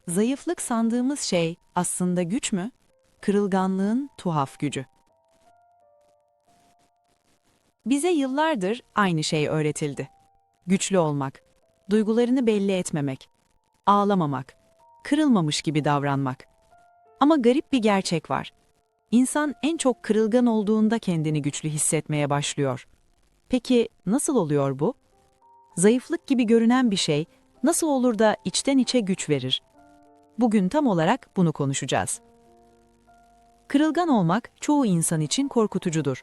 Zayıflık sandığımız şey aslında güç mü? Kırılganlığın tuhaf gücü. Bize yıllardır aynı şey öğretildi. Güçlü olmak, duygularını belli etmemek, ağlamamak, kırılmamış gibi davranmak. Ama garip bir gerçek var. İnsan en çok kırılgan olduğunda kendini güçlü hissetmeye başlıyor. Peki nasıl oluyor bu? Zayıflık gibi görünen bir şey nasıl olur da içten içe güç verir? Bugün tam olarak bunu konuşacağız. Kırılgan olmak çoğu insan için korkutucudur.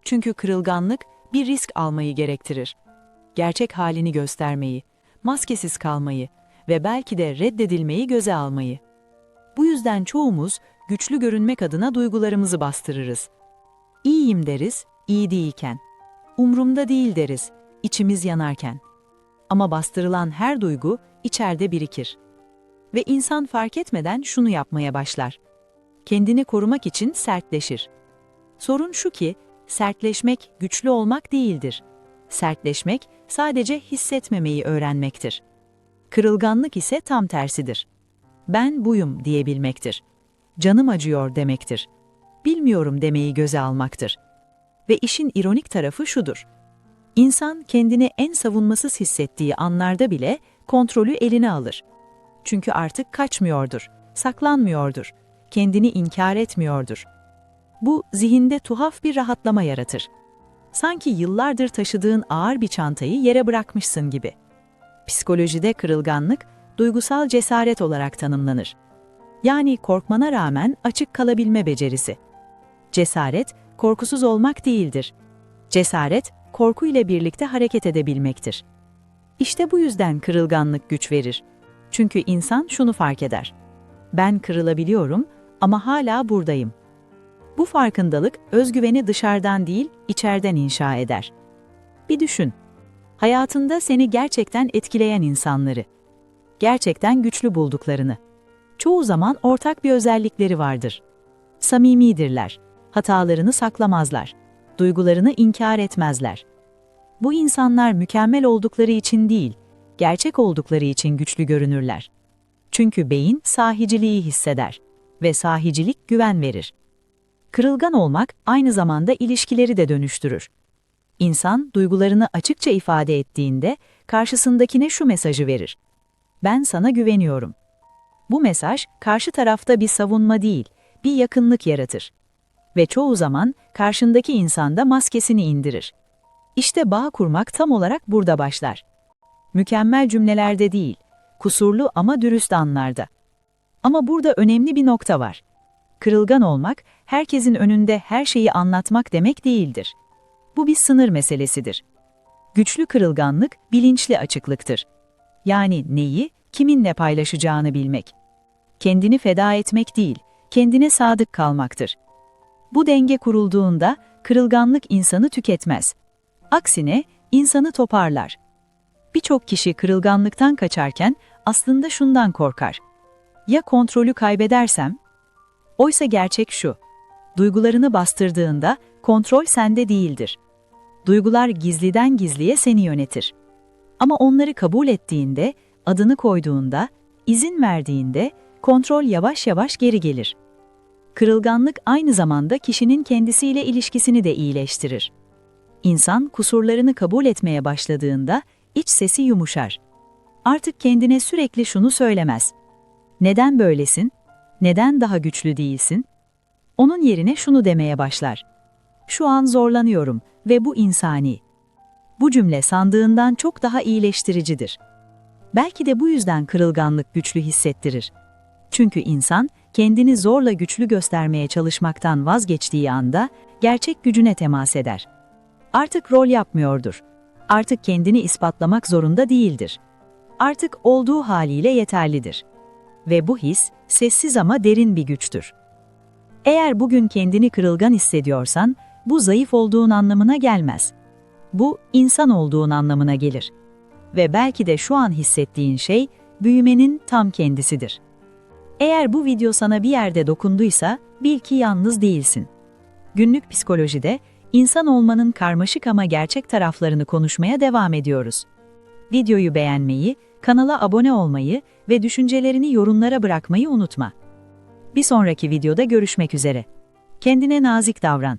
Çünkü kırılganlık bir risk almayı gerektirir. Gerçek halini göstermeyi, maskesiz kalmayı ve belki de reddedilmeyi göze almayı. Bu yüzden çoğumuz güçlü görünmek adına duygularımızı bastırırız. İyiyim deriz, iyi değilken. Umrumda değil deriz, içimiz yanarken. Ama bastırılan her duygu içeride birikir. Ve insan fark etmeden şunu yapmaya başlar. Kendini korumak için sertleşir. Sorun şu ki, sertleşmek güçlü olmak değildir. Sertleşmek sadece hissetmemeyi öğrenmektir. Kırılganlık ise tam tersidir. Ben buyum diyebilmektir. Canım acıyor demektir. Bilmiyorum demeyi göze almaktır. Ve işin ironik tarafı şudur. İnsan kendini en savunmasız hissettiği anlarda bile kontrolü eline alır. Çünkü artık kaçmıyordur, saklanmıyordur, kendini inkar etmiyordur. Bu zihinde tuhaf bir rahatlama yaratır. Sanki yıllardır taşıdığın ağır bir çantayı yere bırakmışsın gibi. Psikolojide kırılganlık, duygusal cesaret olarak tanımlanır. Yani korkmana rağmen açık kalabilme becerisi. Cesaret, korkusuz olmak değildir. Cesaret, korku ile birlikte hareket edebilmektir. İşte bu yüzden kırılganlık güç verir. Çünkü insan şunu fark eder. Ben kırılabiliyorum ama hala buradayım. Bu farkındalık özgüveni dışarıdan değil, içeriden inşa eder. Bir düşün. Hayatında seni gerçekten etkileyen insanları, gerçekten güçlü bulduklarını. Çoğu zaman ortak bir özellikleri vardır. Samimidirler, hatalarını saklamazlar, duygularını inkar etmezler. Bu insanlar mükemmel oldukları için değil, gerçek oldukları için güçlü görünürler. Çünkü beyin sahiciliği hisseder ve sahicilik güven verir. Kırılgan olmak aynı zamanda ilişkileri de dönüştürür. İnsan duygularını açıkça ifade ettiğinde karşısındakine şu mesajı verir. Ben sana güveniyorum. Bu mesaj karşı tarafta bir savunma değil, bir yakınlık yaratır. Ve çoğu zaman karşındaki insan da maskesini indirir. İşte bağ kurmak tam olarak burada başlar. Mükemmel cümlelerde değil, kusurlu ama dürüst anlarda. Ama burada önemli bir nokta var. Kırılgan olmak, herkesin önünde her şeyi anlatmak demek değildir. Bu bir sınır meselesidir. Güçlü kırılganlık, bilinçli açıklıktır. Yani neyi, kiminle paylaşacağını bilmek. Kendini feda etmek değil, kendine sadık kalmaktır. Bu denge kurulduğunda, kırılganlık insanı tüketmez. Aksine, insanı toparlar. Birçok kişi kırılganlıktan kaçarken aslında şundan korkar. Ya kontrolü kaybedersem? Oysa gerçek şu. Duygularını bastırdığında kontrol sende değildir. Duygular gizliden gizliye seni yönetir. Ama onları kabul ettiğinde, adını koyduğunda, izin verdiğinde kontrol yavaş yavaş geri gelir. Kırılganlık aynı zamanda kişinin kendisiyle ilişkisini de iyileştirir. İnsan kusurlarını kabul etmeye başladığında iç sesi yumuşar. Artık kendine sürekli şunu söylemez. Neden böylesin? Neden daha güçlü değilsin? Onun yerine şunu demeye başlar. Şu an zorlanıyorum ve bu insani. Bu cümle sandığından çok daha iyileştiricidir. Belki de bu yüzden kırılganlık güçlü hissettirir. Çünkü insan kendini zorla güçlü göstermeye çalışmaktan vazgeçtiği anda gerçek gücüne temas eder. Artık rol yapmıyordur. Artık kendini ispatlamak zorunda değildir. Artık olduğu haliyle yeterlidir. Ve bu his sessiz ama derin bir güçtür. Eğer bugün kendini kırılgan hissediyorsan, bu zayıf olduğun anlamına gelmez. Bu, insan olduğun anlamına gelir. Ve belki de şu an hissettiğin şey, büyümenin tam kendisidir. Eğer bu video sana bir yerde dokunduysa, bil ki yalnız değilsin. Günlük psikolojide, insan olmanın karmaşık ama gerçek taraflarını konuşmaya devam ediyoruz. Videoyu beğenmeyi, Kanala abone olmayı ve düşüncelerini yorumlara bırakmayı unutma. Bir sonraki videoda görüşmek üzere. Kendine nazik davran.